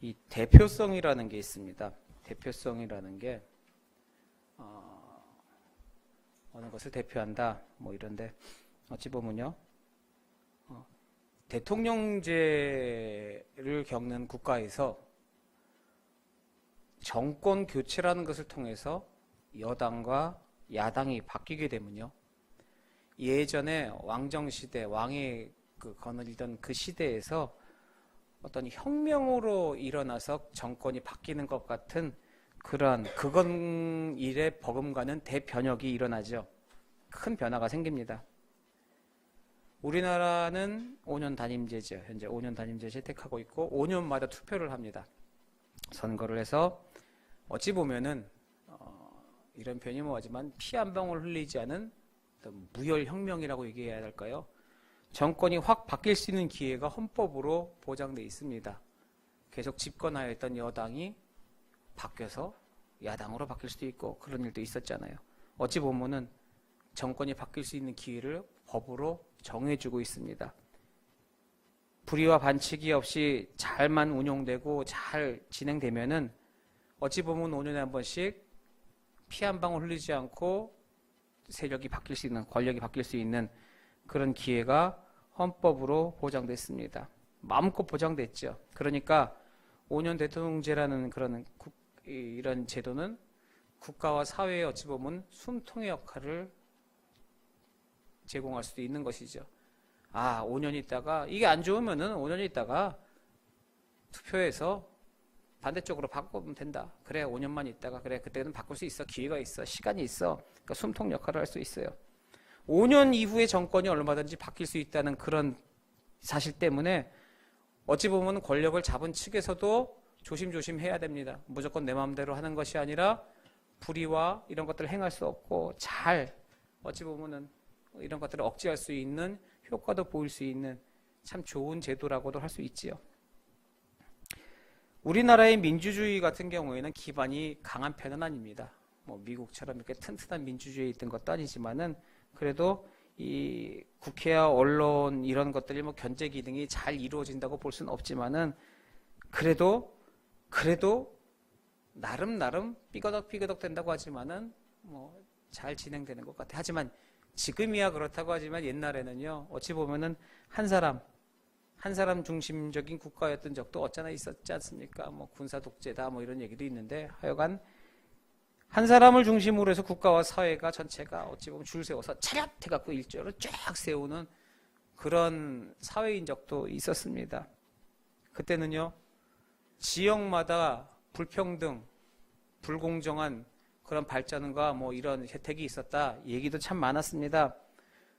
이 대표성이라는 게 있습니다. 대표성이라는 게 어느 것을 대표한다 뭐 이런데 어찌 보면요 대통령제를 겪는 국가에서 정권 교체라는 것을 통해서 여당과 야당이 바뀌게 되면요 예전에 왕정시대 왕이 거느리던 그 시대에서 어떤 혁명으로 일어나서 정권이 바뀌는 것 같은 그러한 그건 일에 버금가는 대변혁이 일어나죠. 큰 변화가 생깁니다. 우리나라는 5년 단임제죠. 현재 5년 단임제 채택하고 있고 5년마다 투표를 합니다. 선거를 해서 어찌 보면은 이런 표현이 뭐하지만 피 한 방울 흘리지 않은 어떤 무혈혁명이라고 얘기해야 할까요? 정권이 확 바뀔 수 있는 기회가 헌법으로 보장되어 있습니다. 계속 집권하였던 여당이 바뀌어서 야당으로 바뀔 수도 있고 그런 일도 있었잖아요. 어찌 보면은 정권이 바뀔 수 있는 기회를 법으로 정해주고 있습니다. 불의와 반칙이 없이 잘만 운용되고 잘 진행되면은 어찌 보면 5년에 한 번씩 피 한 방울 흘리지 않고 세력이 바뀔 수 있는, 권력이 바뀔 수 있는 그런 기회가 헌법으로 보장됐습니다. 마음껏 보장됐죠. 그러니까 5년 대통령제라는 그런 이런 제도는 국가와 사회에 어찌 보면 숨통의 역할을 제공할 수도 있는 것이죠. 5년 있다가 이게 안 좋으면은 5년 있다가 투표해서 반대쪽으로 바꾸면 된다. 그래 5년만 있다가 그래 그때는 바꿀 수 있어. 기회가 있어. 시간이 있어. 그러니까 숨통 역할을 할 수 있어요. 5년 이후에 정권이 얼마든지 바뀔 수 있다는 그런 사실 때문에 어찌 보면 권력을 잡은 측에서도 조심조심 해야 됩니다. 무조건 내 마음대로 하는 것이 아니라 불의와 이런 것들을 행할 수 없고 잘 어찌 보면은 이런 것들을 억제할 수 있는 효과도 보일 수 있는 참 좋은 제도라고도 할 수 있지요. 우리나라의 민주주의 같은 경우에는 기반이 강한 편은 아닙니다. 뭐 미국처럼 이렇게 튼튼한 민주주의에 있던 것도 아니지만은 그래도 이 국회와 언론 이런 것들이 뭐 견제 기능이 잘 이루어진다고 볼 수는 없지만은 그래도 나름 삐거덕 된다고 하지만은 뭐 잘 진행되는 것 같아요. 하지만 지금이야 그렇다고 하지만 옛날에는요 어찌 보면은 한 사람 중심적인 국가였던 적도 없잖아 있었지 않습니까? 뭐 군사 독재다 뭐 이런 얘기도 있는데 하여간 한 사람을 중심으로 해서 국가와 사회가 전체가 어찌 보면 줄 세워서 차렷 해갖고 일조로 쫙 세우는 그런 사회인 적도 있었습니다. 그때는요 지역마다 불평등, 불공정한 그런 발전과 뭐 이런 혜택이 있었다 얘기도 참 많았습니다.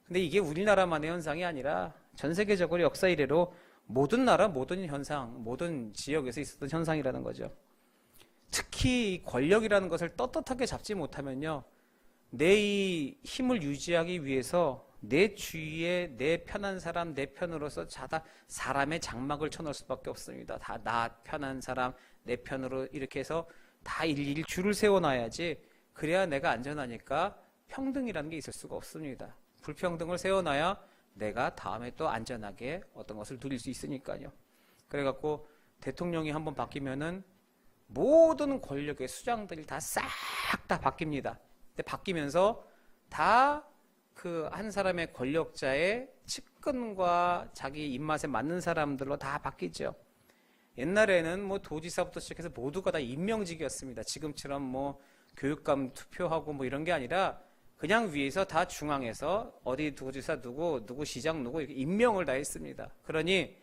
근데 이게 우리나라만의 현상이 아니라 전 세계적으로 역사 이래로 모든 나라, 모든 현상, 모든 지역에서 있었던 현상이라는 거죠. 특히 권력이라는 것을 떳떳하게 잡지 못하면요 내 이 힘을 유지하기 위해서 내 주위에 내 편한 사람, 내 편으로서 사람의 장막을 쳐놓을 수밖에 없습니다. 다 나 편한 사람, 내 편으로 이렇게 해서 다 일일이 줄을 세워놔야지 그래야 내가 안전하니까 평등이라는 게 있을 수가 없습니다. 불평등을 세워놔야 내가 다음에 또 안전하게 어떤 것을 누릴 수 있으니까요. 그래갖고 대통령이 한번 바뀌면은 모든 권력의 수장들이 다 싹 다 바뀝니다. 근데 바뀌면서 다 그 한 사람의 권력자의 측근과 자기 입맛에 맞는 사람들로 다 바뀌죠. 옛날에는 뭐 도지사부터 시작해서 모두가 다 임명직이었습니다. 지금처럼 뭐 교육감 투표하고 뭐 이런 게 아니라 그냥 위에서 다 중앙에서 어디 도지사 누구 시장 누구 이렇게 임명을 다 했습니다. 그러니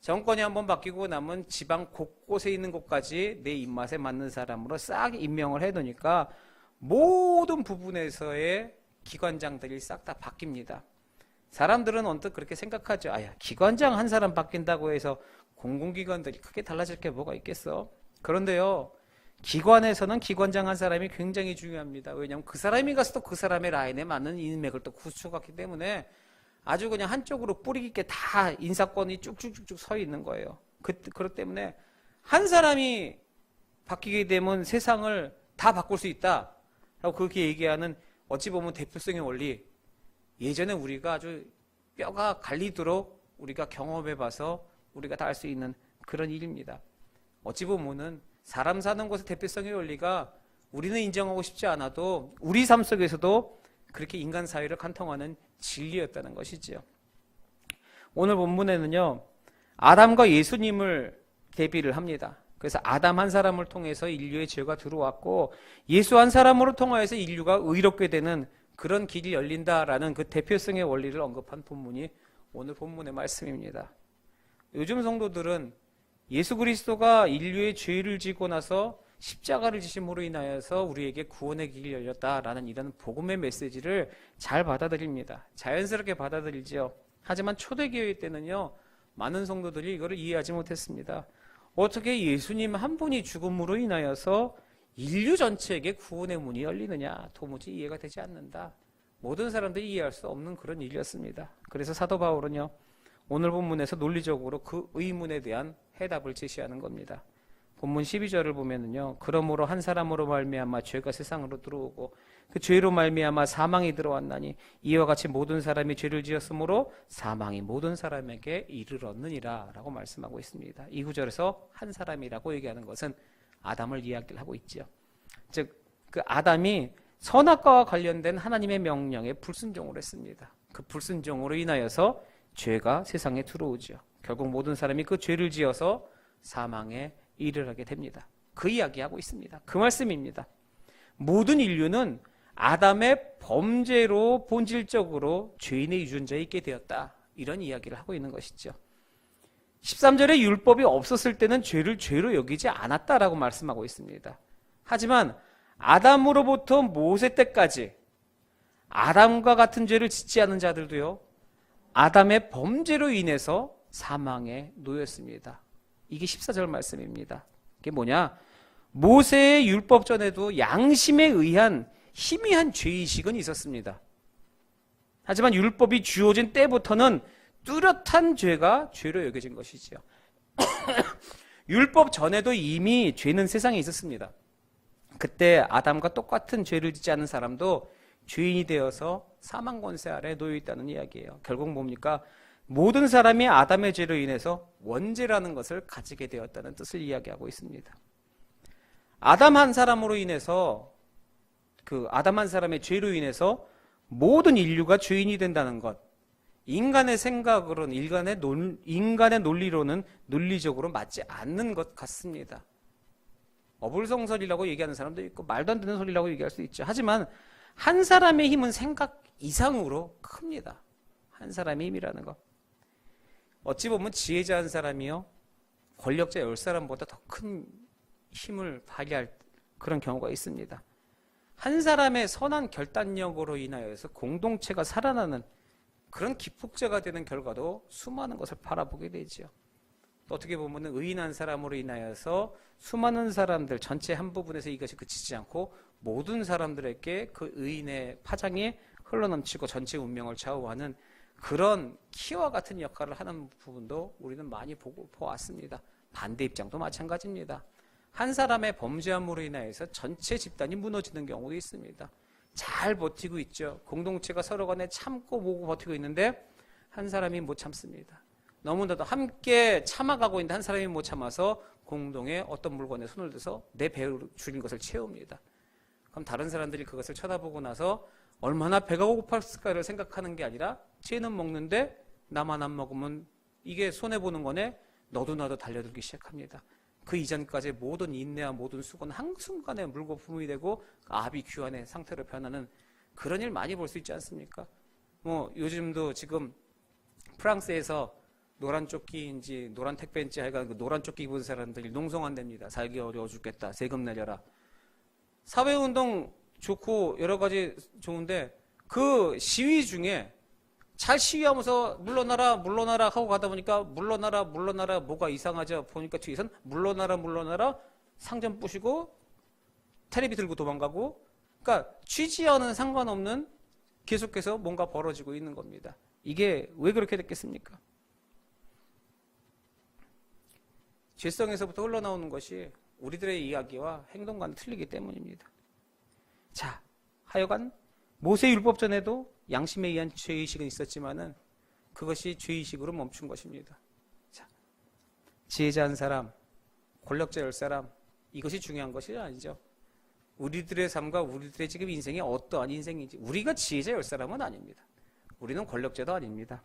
정권이 한번 바뀌고 나면 지방 곳곳에 있는 곳까지 내 입맛에 맞는 사람으로 싹 임명을 해놓으니까 모든 부분에서의 기관장들이 싹 다 바뀝니다. 사람들은 언뜻 그렇게 생각하죠. 기관장 한 사람 바뀐다고 해서 공공기관들이 크게 달라질 게 뭐가 있겠어? 그런데요. 기관에서는 기관장 한 사람이 굉장히 중요합니다. 왜냐하면 그 사람이 가서 또 그 사람의 라인에 맞는 인맥을 또 구축하기 때문에 아주 그냥 한쪽으로 뿌리 깊게 다 인사권이 쭉쭉쭉쭉 서 있는 거예요. 그렇기 때문에 한 사람이 바뀌게 되면 세상을 다 바꿀 수 있다. 라고 그렇게 얘기하는 어찌 보면 대표성의 원리. 예전에 우리가 아주 뼈가 갈리도록 우리가 경험해봐서 우리가 다 알 수 있는 그런 일입니다. 어찌 보면은 사람 사는 곳의 대표성의 원리가 우리는 인정하고 싶지 않아도 우리 삶 속에서도 그렇게 인간 사회를 관통하는 진리였다는 것이지요. 오늘 본문에는요, 아담과 예수님을 대비를 합니다. 그래서 아담 한 사람을 통해서 인류의 죄가 들어왔고 예수 한 사람으로 통하여서 인류가 의롭게 되는 그런 길이 열린다라는 그 대표성의 원리를 언급한 본문이 오늘 본문의 말씀입니다. 요즘 성도들은 예수 그리스도가 인류의 죄를 지고 나서 십자가를 지심으로 인하여서 우리에게 구원의 길이 열렸다라는 이런 복음의 메시지를 잘 받아들입니다. 자연스럽게 받아들이지요. 하지만 초대교회 때는요, 많은 성도들이 이거를 이해하지 못했습니다. 어떻게 예수님 한 분이 죽음으로 인하여서 인류 전체에게 구원의 문이 열리느냐, 도무지 이해가 되지 않는다. 모든 사람들이 이해할 수 없는 그런 일이었습니다. 그래서 사도 바울은요, 오늘 본문에서 논리적으로 그 의문에 대한 해답을 제시하는 겁니다. 본문 12절을 보면은요, 그러므로 한 사람으로 말미암아 죄가 세상으로 들어오고 그 죄로 말미암아 사망이 들어왔나니 이와 같이 모든 사람이 죄를 지었으므로 사망이 모든 사람에게 이르렀느니라 라고 말씀하고 있습니다. 이 구절에서 한 사람이라고 얘기하는 것은 아담을 이야기를 하고 있죠. 즉 그 아담이 선악과와 관련된 하나님의 명령에 불순종을 했습니다. 그 불순종으로 인하여서 죄가 세상에 들어오죠. 결국 모든 사람이 그 죄를 지어서 사망에 이르게 됩니다. 그 이야기하고 있습니다. 그 말씀입니다. 모든 인류는 아담의 범죄로 본질적으로 죄인의 유전자에 있게 되었다. 이런 이야기를 하고 있는 것이죠. 13절에 율법이 없었을 때는 죄를 죄로 여기지 않았다라고 말씀하고 있습니다. 하지만 아담으로부터 모세 때까지 아담과 같은 죄를 짓지 않은 자들도요, 아담의 범죄로 인해서 사망에 놓였습니다. 이게 14절 말씀입니다. 이게 뭐냐? 모세의 율법 전에도 양심에 의한 희미한 죄의식은 있었습니다. 하지만 율법이 주어진 때부터는 뚜렷한 죄가 죄로 여겨진 것이지요. 율법 전에도 이미 죄는 세상에 있었습니다. 그때 아담과 똑같은 죄를 짓지 않은 사람도 죄인이 되어서 사망 권세 아래 놓여 있다는 이야기예요. 결국 뭡니까? 모든 사람이 아담의 죄로 인해서 원죄라는 것을 가지게 되었다는 뜻을 이야기하고 있습니다. 아담 한 사람으로 인해서 그 아담 한 사람의 죄로 인해서 모든 인류가 죄인이 된다는 것, 인간의 생각으로는 인간의 논리로는 논리적으로 맞지 않는 것 같습니다. 어불성설이라고 얘기하는 사람도 있고 말도 안 되는 소리라고 얘기할 수 있죠. 하지만 한 사람의 힘은 생각 이상으로 큽니다. 한 사람의 힘이라는 것. 어찌 보면 지혜자 한 사람이요, 권력자 10사람보다 더 큰 힘을 발휘할 그런 경우가 있습니다. 한 사람의 선한 결단력으로 인하여서 공동체가 살아나는 그런 기폭제가 되는 결과도 수많은 것을 바라보게 되죠. 또 어떻게 보면 의인 한 사람으로 인하여서 수많은 사람들 전체 한 부분에서 이것이 그치지 않고 모든 사람들에게 그 의인의 파장이 흘러넘치고 전체 운명을 좌우하는 그런 키와 같은 역할을 하는 부분도 우리는 많이 보았습니다. 반대 입장도 마찬가지입니다. 한 사람의 범죄함으로 인하여서 전체 집단이 무너지는 경우도 있습니다. 잘 버티고 있죠. 공동체가 서로 간에 참고 보고 버티고 있는데 한 사람이 못 참습니다. 너무나도 함께 참아가고 있는데 한 사람이 못 참아서 공동의 어떤 물건에 손을 대서 내 배를 줄인 것을 채웁니다. 그럼 다른 사람들이 그것을 쳐다보고 나서 얼마나 배가 고팠을까를 생각하는 게 아니라 쟤는 먹는데 나만 안 먹으면 이게 손해보는 거네. 너도 나도 달려들기 시작합니다. 그 이전까지 모든 인내와 모든 수고는 한순간에 물거품이 되고 아비 귀환의 상태로 변하는 그런 일 많이 볼 수 있지 않습니까? 요즘도 지금 프랑스에서 노란 조끼인지 노란 택배인지 하여간 그 노란 조끼 입은 사람들이 농성한답니다. 살기 어려워 죽겠다. 세금 내려라. 사회운동 좋고 여러 가지 좋은데 그 시위 중에 잘 시위하면서 물러나라 물러나라 하고 가다 보니까 물러나라 물러나라 뭐가 이상하죠. 보니까 뒤에선 물러나라 물러나라 상점 부시고 테레비 들고 도망가고, 그러니까 취지와는 상관없는 계속해서 뭔가 벌어지고 있는 겁니다. 이게 왜 그렇게 됐겠습니까? 죄성에서부터 흘러나오는 것이 우리들의 이야기와 행동과는 틀리기 때문입니다. 자, 하여간 모세율법 전에도 양심에 의한 죄의식은 있었지만은 그것이 죄의식으로 멈춘 것입니다. 자, 지혜자 한 사람, 권력자 열 사람, 이것이 중요한 것이 아니죠. 우리들의 삶과 우리들의 지금 인생이 어떠한 인생인지, 우리가 지혜자 열 사람은 아닙니다. 우리는 권력자도 아닙니다.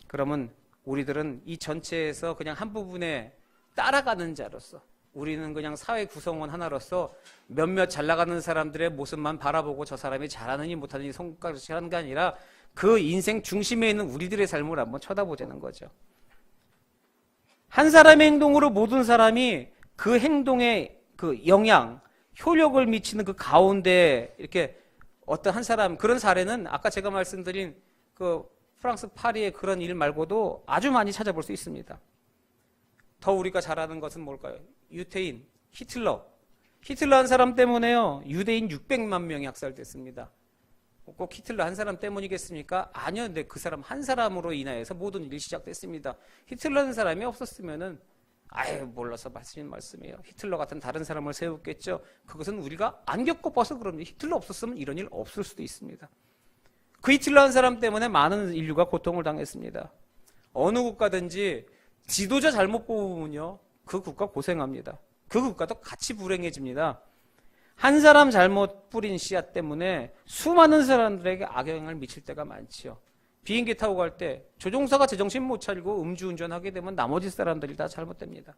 그러면 우리들은 이 전체에서 그냥 한 부분에 따라가는 자로서, 우리는 그냥 사회 구성원 하나로서 몇몇 잘 나가는 사람들의 모습만 바라보고 저 사람이 잘하느니 못하느니 손가락질 하는 게 아니라 그 인생 중심에 있는 우리들의 삶을 한번 쳐다보자는 거죠. 한 사람의 행동으로 모든 사람이 그 행동에 그 영향, 효력을 미치는 그 가운데 이렇게 어떤 한 사람, 그런 사례는 아까 제가 말씀드린 그 프랑스 파리의 그런 일 말고도 아주 많이 찾아볼 수 있습니다. 더 우리가 잘 아는 것은 뭘까요? 유태인, 히틀러 한 사람 때문에요, 유대인 600만 명이 학살됐습니다. 꼭 히틀러 한 사람 때문이겠습니까? 아니요. 근데 그 사람 한 사람으로 인하여서 모든 일이 시작됐습니다. 히틀러라는 사람이 없었으면은 아예 몰라서 말씀인 말씀이에요. 히틀러 같은 다른 사람을 세웠겠죠. 그것은 우리가 안 겪어봐서 그럽니다. 히틀러 없었으면 이런 일 없을 수도 있습니다. 그 히틀러 한 사람 때문에 많은 인류가 고통을 당했습니다. 어느 국가든지 지도자 잘못 뽑으면요, 그 국가 고생합니다. 그 국가도 같이 불행해집니다. 한 사람 잘못 뿌린 씨앗 때문에 수많은 사람들에게 악영향을 미칠 때가 많지요. 비행기 타고 갈 때 조종사가 제정신 못 차리고 음주운전하게 되면 나머지 사람들이 다 잘못됩니다.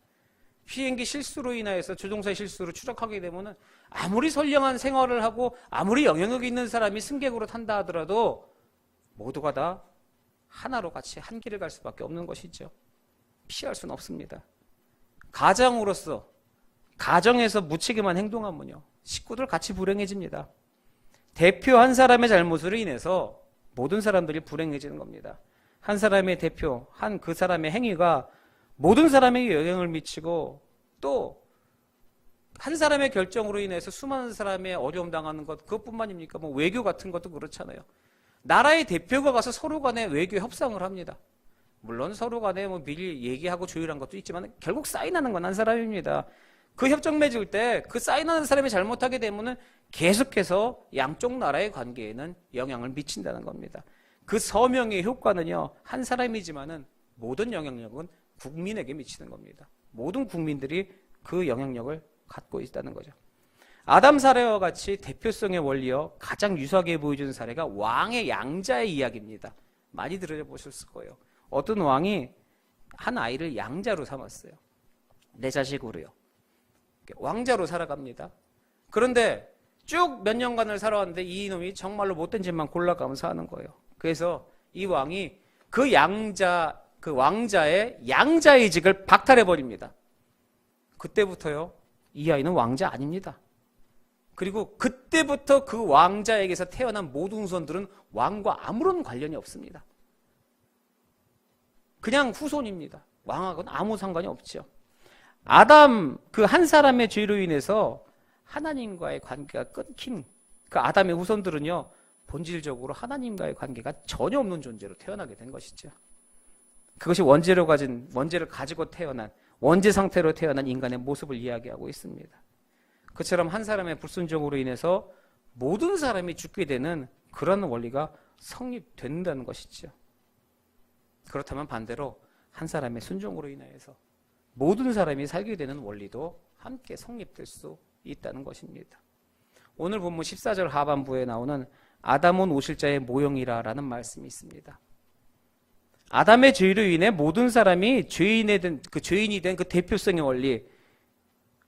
비행기 실수로 인하여서 조종사의 실수로 추락하게 되면 아무리 선량한 생활을 하고 아무리 영향력 있는 사람이 승객으로 탄다 하더라도 모두가 다 하나로 같이 한 길을 갈 수밖에 없는 것이죠. 피할 수는 없습니다. 가장으로서 가정에서 무책임한 행동하면요, 식구들 같이 불행해집니다. 대표 한 사람의 잘못으로 인해서 모든 사람들이 불행해지는 겁니다. 한 사람의 대표, 한 그 사람의 행위가 모든 사람에게 영향을 미치고 또 한 사람의 결정으로 인해서 수많은 사람의 어려움 당하는 것, 그것뿐만입니까? 뭐 외교 같은 것도 그렇잖아요. 나라의 대표가 가서 서로 간에 외교 협상을 합니다. 물론 서로 간에 뭐 미리 얘기하고 조율한 것도 있지만 결국 사인하는 건 한 사람입니다. 그 협정 맺을 때 그 사인하는 사람이 잘못하게 되면은 계속해서 양쪽 나라의 관계에는 영향을 미친다는 겁니다. 그 서명의 효과는요, 한 사람이지만은 모든 영향력은 국민에게 미치는 겁니다. 모든 국민들이 그 영향력을 갖고 있다는 거죠. 아담 사례와 같이 대표성의 원리요, 가장 유사하게 보여주는 사례가 왕의 양자의 이야기입니다. 많이 들어보셨을 거예요. 어떤 왕이 한 아이를 양자로 삼았어요. 내 자식으로요. 왕자로 살아갑니다. 그런데 쭉 몇 년간을 살아왔는데 이 놈이 정말로 못된 짓만 골라가면서 하는 거예요. 그래서 이 왕이 그 왕자의 양자의직을 박탈해버립니다. 그때부터요, 이 아이는 왕자 아닙니다. 그리고 그때부터 그 왕자에게서 태어난 모든 후손들은 왕과 아무런 관련이 없습니다. 그냥 후손입니다. 왕하고는 아무 상관이 없죠. 아담 그 한 사람의 죄로 인해서 하나님과의 관계가 끊긴 그 아담의 후손들은요, 본질적으로 하나님과의 관계가 전혀 없는 존재로 태어나게 된 것이죠. 그것이 원죄를 가지고 태어난, 원죄 상태로 태어난 인간의 모습을 이야기하고 있습니다. 그처럼 한 사람의 불순종으로 인해서 모든 사람이 죽게 되는 그런 원리가 성립된다는 것이죠. 그렇다면 반대로 한 사람의 순종으로 인하여서 모든 사람이 살게 되는 원리도 함께 성립될 수 있다는 것입니다. 오늘 본문 14절 하반부에 나오는 아담은 오실자의 모형이라라는 말씀이 있습니다. 아담의 죄로 인해 모든 사람이 죄인이 된 그 대표성의 원리,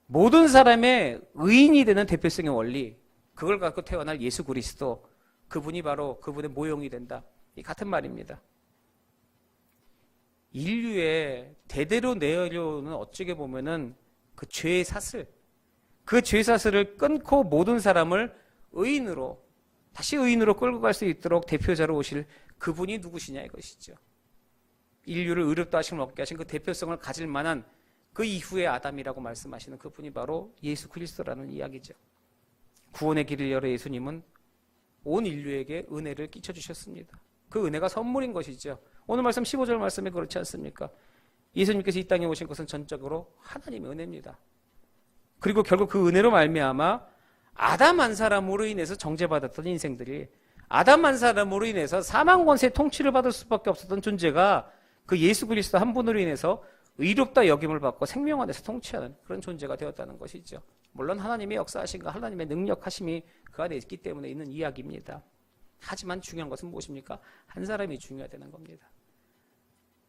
모든 사람의 의인이 되는 대표성의 원리, 그걸 갖고 태어날 예수 그리스도, 그분이 바로 그분의 모형이 된다. 이 같은 말입니다. 인류의 대대로 내려오는 어찌게 보면은 그 죄의 사슬, 그 죄 사슬을 끊고 모든 사람을 의인으로, 다시 의인으로 끌고 갈 수 있도록 대표자로 오실 그분이 누구시냐 이것이죠. 인류를 의롭다 하심을 얻게 하신 그 대표성을 가질 만한 그 이후의 아담이라고 말씀하시는 그분이 바로 예수 그리스도라는 이야기죠. 구원의 길을 열어 예수님은 온 인류에게 은혜를 끼쳐주셨습니다. 그 은혜가 선물인 것이죠. 오늘 말씀 15절 말씀에 그렇지 않습니까? 예수님께서 이 땅에 오신 것은 전적으로 하나님의 은혜입니다. 그리고 결국 그 은혜로 말미암아 아담 한 사람으로 인해서 정죄받았던 인생들이, 아담 한 사람으로 인해서 사망 권세의 통치를 받을 수밖에 없었던 존재가 그 예수 그리스도 한 분으로 인해서 의롭다 여김을 받고 생명 안에서 통치하는 그런 존재가 되었다는 것이죠. 물론 하나님의 역사하심과 하나님의 능력하심이 그 안에 있기 때문에 있는 이야기입니다. 하지만 중요한 것은 무엇입니까? 한 사람이 중요하다는 겁니다.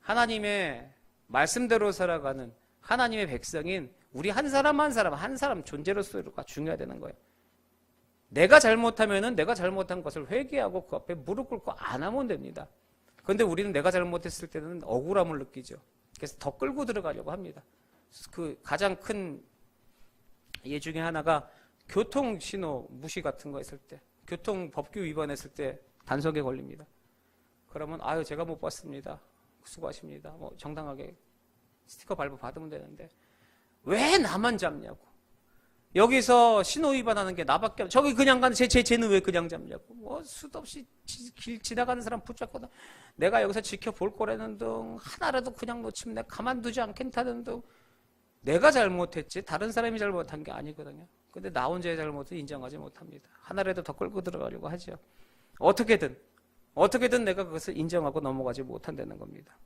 하나님의 말씀대로 살아가는 하나님의 백성인 우리 한 사람 한 사람 존재로서가 중요하다는 거예요. 내가 잘못하면은 내가 잘못한 것을 회개하고 그 앞에 무릎 꿇고 안 하면 됩니다. 그런데 우리는 내가 잘못했을 때는 억울함을 느끼죠. 그래서 더 끌고 들어가려고 합니다. 그 가장 큰 예 중에 하나가 교통신호 무시 같은 거 했을 때, 교통법규 위반했을 때 단속에 걸립니다. 그러면 아유 제가 못 봤습니다. 수고하십니다. 뭐 정당하게 스티커 발부 받으면 되는데 왜 나만 잡냐고. 여기서 신호 위반하는 게 나밖에 저기 그냥 가는 쟤는 왜 그냥 잡냐고. 뭐 수도 없이 길 지나가는 사람 붙잡고 내가 여기서 지켜볼 거라는 등 하나라도 그냥 놓치면 내가 가만두지 않겠다는 등 내가 잘못했지 다른 사람이 잘못한 게 아니거든요. 근데 나 혼자의 잘못을 인정하지 못합니다. 하나라도 더 끌고 들어가려고 하죠. 어떻게든 내가 그것을 인정하고 넘어가지 못한다는 겁니다.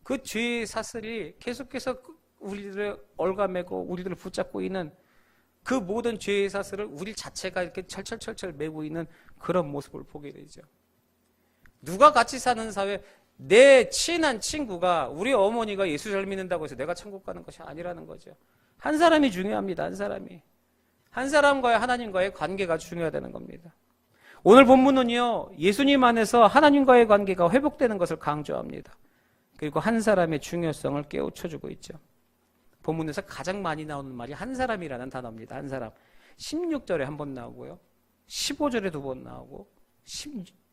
그 죄의 사슬이 계속해서 우리들을 얽어매고 우리들을 붙잡고 있는 그 모든 죄의 사슬을 우리 자체가 이렇게 철철철철 메고 있는 그런 모습을 보게 되죠. 누가 같이 사는 사회, 내 친한 친구가 우리 어머니가 예수 잘 믿는다고 해서 내가 천국 가는 것이 아니라는 거죠. 한 사람이 중요합니다. 한 사람이. 한 사람과의 하나님과의 관계가 중요하다는 겁니다. 오늘 본문은요, 예수님 안에서 하나님과의 관계가 회복되는 것을 강조합니다. 그리고 한 사람의 중요성을 깨우쳐주고 있죠. 본문에서 가장 많이 나오는 말이 한 사람이라는 단어입니다. 한 사람. 16절에 한 번 나오고요. 15절에 두 번 나오고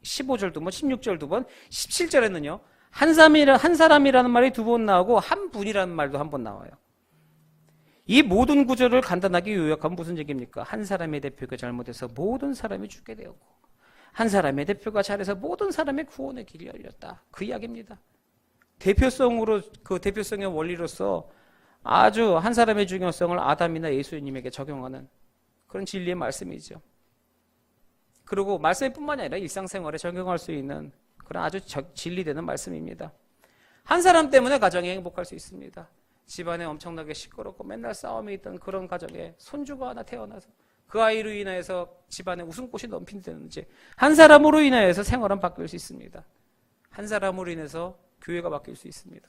15절 두 번, 16절 두 번, 17절에는요. 한 사람이라는 말이 두 번 나오고 한 분이라는 말도 한 번 나와요. 이 모든 구절을 간단하게 요약하면 무슨 얘기입니까? 한 사람의 대표가 잘못해서 모든 사람이 죽게 되었고 한 사람의 대표가 잘해서 모든 사람의 구원의 길이 열렸다. 그 이야기입니다. 대표성으로 그 대표성의 원리로서 아주 한 사람의 중요성을 아담이나 예수님에게 적용하는 그런 진리의 말씀이죠. 그리고 말씀이 뿐만이 아니라 일상생활에 적용할 수 있는 그런 아주 진리되는 말씀입니다. 한 사람 때문에 가정이 행복할 수 있습니다. 집안에 엄청나게 시끄럽고 맨날 싸움이 있던 그런 가정에 손주가 하나 태어나서 그 아이로 인해서 집안에 웃음꽃이 넘친다든지 한 사람으로 인해서 생활은 바뀔 수 있습니다. 한 사람으로 인해서 교회가 바뀔 수 있습니다.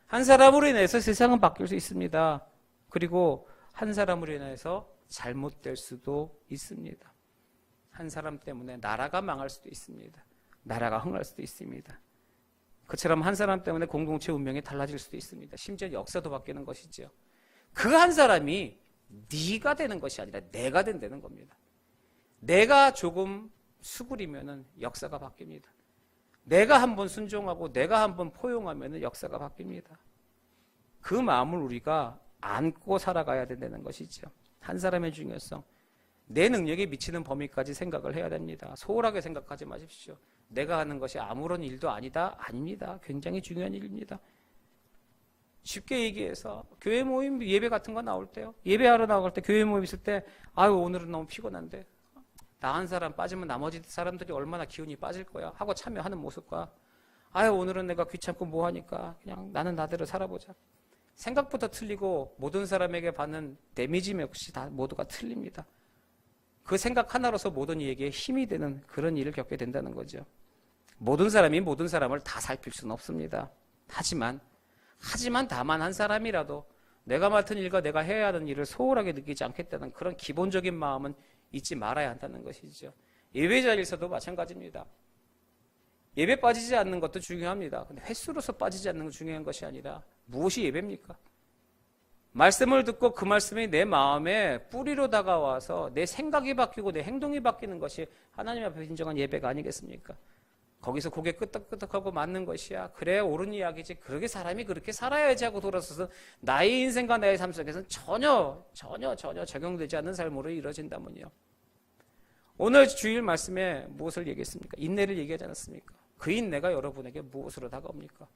한 사람으로 인해서 세상은 바뀔 수 있습니다. 그리고 한 사람으로 인해서 잘못될 수도 있습니다. 한 사람 때문에 나라가 망할 수도 있습니다. 나라가 흥할 수도 있습니다. 그처럼 한 사람 때문에 공동체 운명이 달라질 수도 있습니다. 심지어 역사도 바뀌는 것이죠. 그 한 사람이 네가 되는 것이 아니라 내가 된다는 겁니다. 내가 조금 수그리면은 역사가 바뀝니다. 내가 한번 순종하고 내가 한번 포용하면은 역사가 바뀝니다. 그 마음을 우리가 안고 살아가야 된다는 것이죠. 한 사람의 중요성. 내 능력에 미치는 범위까지 생각을 해야 됩니다. 소홀하게 생각하지 마십시오. 내가 하는 것이 아무런 일도 아니다? 아닙니다. 굉장히 중요한 일입니다. 쉽게 얘기해서 교회 모임 예배 같은 거 나올 때요. 예배하러 나갈 때 교회 모임 있을 때 아유 오늘은 너무 피곤한데 나 한 사람 빠지면 나머지 사람들이 얼마나 기운이 빠질 거야 하고 참여하는 모습과 아유 오늘은 내가 귀찮고 뭐하니까 그냥 나는 나대로 살아보자. 생각보다 틀리고 모든 사람에게 받는 데미지 역시 다 모두가 틀립니다. 그 생각 하나로서 모든 이에게 힘이 되는 그런 일을 겪게 된다는 거죠. 모든 사람이 모든 사람을 다 살필 수는 없습니다. 하지만 다만 한 사람이라도 내가 맡은 일과 내가 해야 하는 일을 소홀하게 느끼지 않겠다는 그런 기본적인 마음은 잊지 말아야 한다는 것이죠. 예배자일서도 마찬가지입니다. 예배 빠지지 않는 것도 중요합니다. 근데 횟수로서 빠지지 않는 게 중요한 것이 아니라 무엇이 예배입니까? 말씀을 듣고 그 말씀이 내 마음에 뿌리로 다가와서 내 생각이 바뀌고 내 행동이 바뀌는 것이 하나님 앞에 인정한 예배가 아니겠습니까? 거기서 고개 끄덕끄덕하고 맞는 것이야. 그래 옳은 이야기지. 그렇게 사람이 그렇게 살아야지 하고 돌아서서 나의 인생과 나의 삶 속에서는 전혀 적용되지 않는 삶으로 이루어진다면요. 오늘 주일 말씀에 무엇을 얘기했습니까? 인내를 얘기하지 않았습니까? 그 인내가 여러분에게 무엇으로 다가옵니까?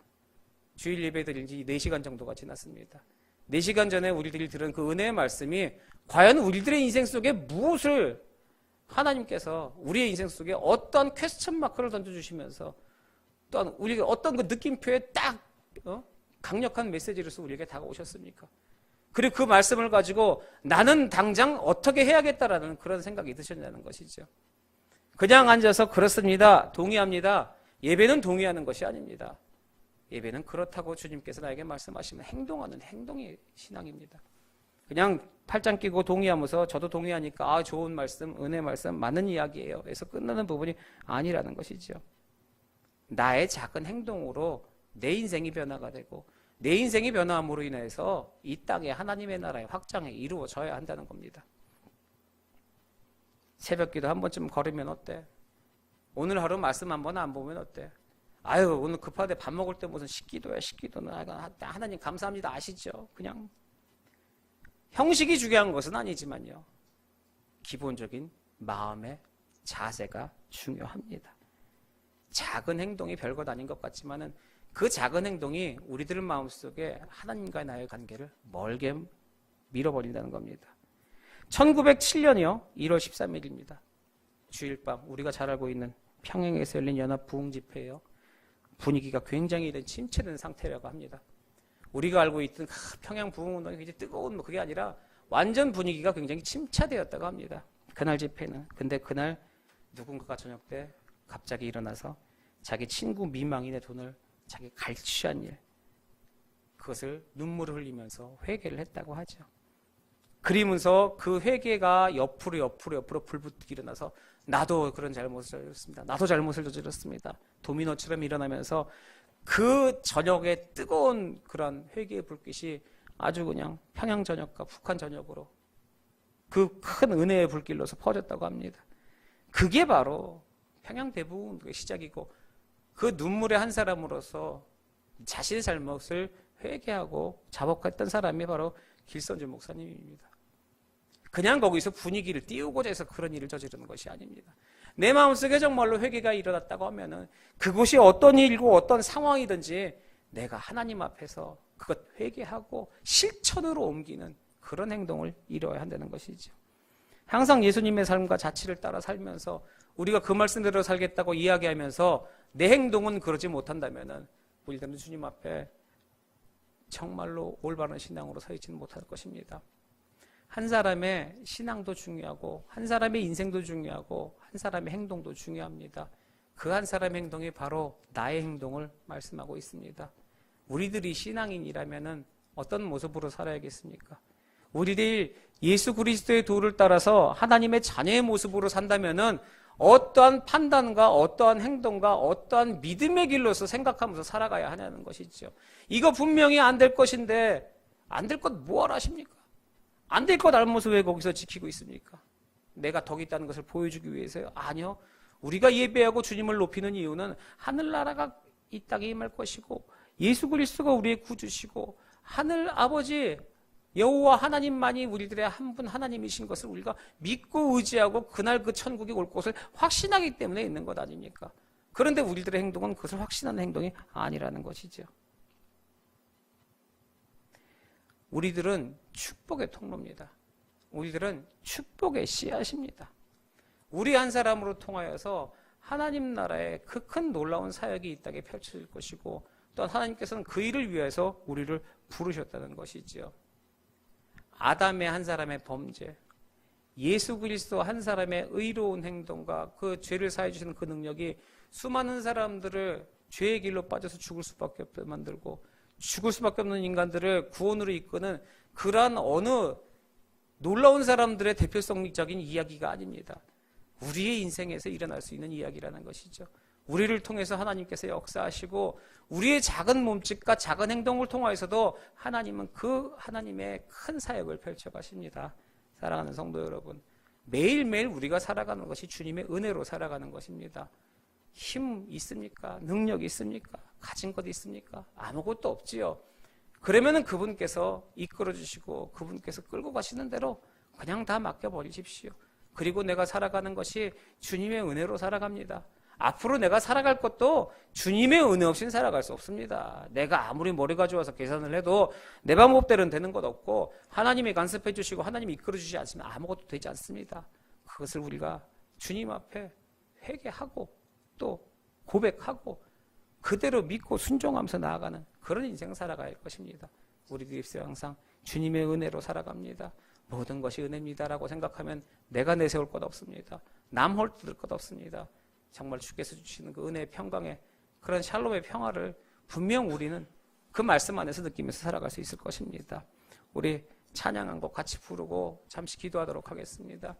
주일 예배 드린 지 4시간 정도가 지났습니다. 4시간 전에 우리들이 들은 그 은혜의 말씀이 과연 우리들의 인생 속에 무엇을 하나님께서 우리의 인생 속에 어떤 퀘스천 마크를 던져주시면서 또한 우리가 어떤 그 느낌표에 딱 강력한 메시지로서 우리에게 다가오셨습니까? 그리고 그 말씀을 가지고 나는 당장 어떻게 해야겠다라는 그런 생각이 드셨냐는 것이죠. 그냥 앉아서 그렇습니다, 동의합니다. 예배는 동의하는 것이 아닙니다. 예배는 그렇다고 주님께서 나에게 말씀하시면 행동하는 행동이 신앙입니다. 그냥 팔짱 끼고 동의하면서 저도 동의하니까 아 좋은 말씀, 은혜 말씀, 맞는 이야기예요. 그래서 끝나는 부분이 아니라는 것이죠. 나의 작은 행동으로 내 인생이 변화가 되고 내 인생이 변화함으로 인해서 이 땅에 하나님의 나라의 확장이 이루어져야 한다는 겁니다. 새벽기도 한 번쯤 걸으면 어때? 오늘 하루 말씀 한 번 안 보면 어때? 아유 오늘 급하대 밥 먹을 때 무슨 식기도야 식기도는 하나님 감사합니다 아시죠? 그냥 형식이 중요한 것은 아니지만요. 기본적인 마음의 자세가 중요합니다. 작은 행동이 별것 아닌 것 같지만은 그 작은 행동이 우리들 마음속에 하나님과 나의 관계를 멀게 밀어버린다는 겁니다. 1907년이요 1월 13일입니다. 주일밤 우리가 잘 알고 있는 평양에서 열린 연합 부흥집회예요. 분위기가 굉장히 침체된 상태라고 합니다. 우리가 알고 있던 평양 부흥운동이 굉장히 뜨거운 그게 아니라 완전 분위기가 굉장히 침체되었다고 합니다. 그날 집회는. 근데 그날 누군가가 저녁 때 갑자기 일어나서 자기 친구 미망인의 돈을 자기 갈취한 일, 그것을 눈물을 흘리면서 회개를 했다고 하죠. 그리면서 그 회개가 옆으로 불붙기 일어나서 나도 그런 잘못을 저질렀습니다. 나도 잘못을 저질렀습니다. 도미노처럼 일어나면서 그 저녁에 뜨거운 그런 회개의 불빛이 아주 그냥 평양 전역과 북한 전역으로 그 큰 은혜의 불길로서 퍼졌다고 합니다. 그게 바로 평양 대부흥의 시작이고 그 눈물의 한 사람으로서 자신의 잘못을 회개하고 자복했던 사람이 바로 길선주 목사님입니다. 그냥 거기서 분위기를 띄우고자 해서 그런 일을 저지르는 것이 아닙니다. 내 마음속에 정말로 회개가 일어났다고 하면은 그것이 어떤 일이고 어떤 상황이든지 내가 하나님 앞에서 그것 회개하고 실천으로 옮기는 그런 행동을 이루어야 한다는 것이죠. 항상 예수님의 삶과 자치를 따라 살면서 우리가 그 말씀대로 살겠다고 이야기하면서 내 행동은 그러지 못한다면은 우리들은 주님 앞에 정말로 올바른 신앙으로 서 있지는 못할 것입니다. 한 사람의 신앙도 중요하고 한 사람의 인생도 중요하고 한 사람의 행동도 중요합니다. 그 한 사람의 행동이 바로 나의 행동을 말씀하고 있습니다. 우리들이 신앙인이라면은 어떤 모습으로 살아야겠습니까? 우리들 예수 그리스도의 도를 따라서 하나님의 자녀의 모습으로 산다면은 어떠한 판단과 어떠한 행동과 어떠한 믿음의 길로서 생각하면서 살아가야 하냐는 것이죠. 이거 분명히 안 될 것인데 안 될 것 뭐하러 하십니까? 안 될 것 알면서 왜 거기서 지키고 있습니까? 내가 덕이 있다는 것을 보여주기 위해서요? 아니요. 우리가 예배하고 주님을 높이는 이유는 하늘나라가 이 땅에 임할 것이고 예수 그리스도가 우리의 구주시고 하늘 아버지 여호와 하나님만이 우리들의 한 분 하나님이신 것을 우리가 믿고 의지하고 그날 그 천국이 올 것을 확신하기 때문에 있는 것 아닙니까? 그런데 우리들의 행동은 그것을 확신하는 행동이 아니라는 것이죠. 우리들은 축복의 통로입니다. 우리들은 축복의 씨앗입니다. 우리 한 사람으로 통하여서 하나님 나라의 그 큰 놀라운 사역이 이 땅에 펼쳐질 것이고 또한 하나님께서는 그 일을 위해서 우리를 부르셨다는 것이지요. 아담의 한 사람의 범죄, 예수 그리스도 한 사람의 의로운 행동과 그 죄를 사해 주시는 그 능력이 수많은 사람들을 죄의 길로 빠져서 죽을 수밖에 없게 만들고 죽을 수밖에 없는 인간들을 구원으로 이끄는 그러한 어느 놀라운 사람들의 대표성적인 이야기가 아닙니다. 우리의 인생에서 일어날 수 있는 이야기라는 것이죠. 우리를 통해서 하나님께서 역사하시고 우리의 작은 몸짓과 작은 행동을 통하여서도 하나님은 그 하나님의 큰 사역을 펼쳐가십니다. 사랑하는 성도 여러분, 매일매일 우리가 살아가는 것이 주님의 은혜로 살아가는 것입니다. 힘 있습니까? 능력 있습니까? 가진 것 있습니까? 아무것도 없지요. 그러면은 그분께서 이끌어 주시고 그분께서 끌고 가시는 대로 그냥 다 맡겨버리십시오. 그리고 내가 살아가는 것이 주님의 은혜로 살아갑니다. 앞으로 내가 살아갈 것도 주님의 은혜 없이는 살아갈 수 없습니다. 내가 아무리 머리가 좋아서 계산을 해도 내 방법대로는 되는 것 없고 하나님이 간섭해 주시고 하나님이 이끌어 주시지 않으면 아무것도 되지 않습니다. 그것을 우리가 주님 앞에 회개하고 또 고백하고 그대로 믿고 순종하면서 나아가는 그런 인생 살아갈 것입니다. 우리들이 입술에 항상 주님의 은혜로 살아갑니다. 모든 것이 은혜입니다라고 생각하면 내가 내세울 것 없습니다. 남 홀뜯을 것 없습니다. 정말 주께서 주시는 그 은혜의 평강의 그런 샬롬의 평화를 분명 우리는 그 말씀 안에서 느끼면서 살아갈 수 있을 것입니다. 우리 찬양한 곡 같이 부르고 잠시 기도하도록 하겠습니다.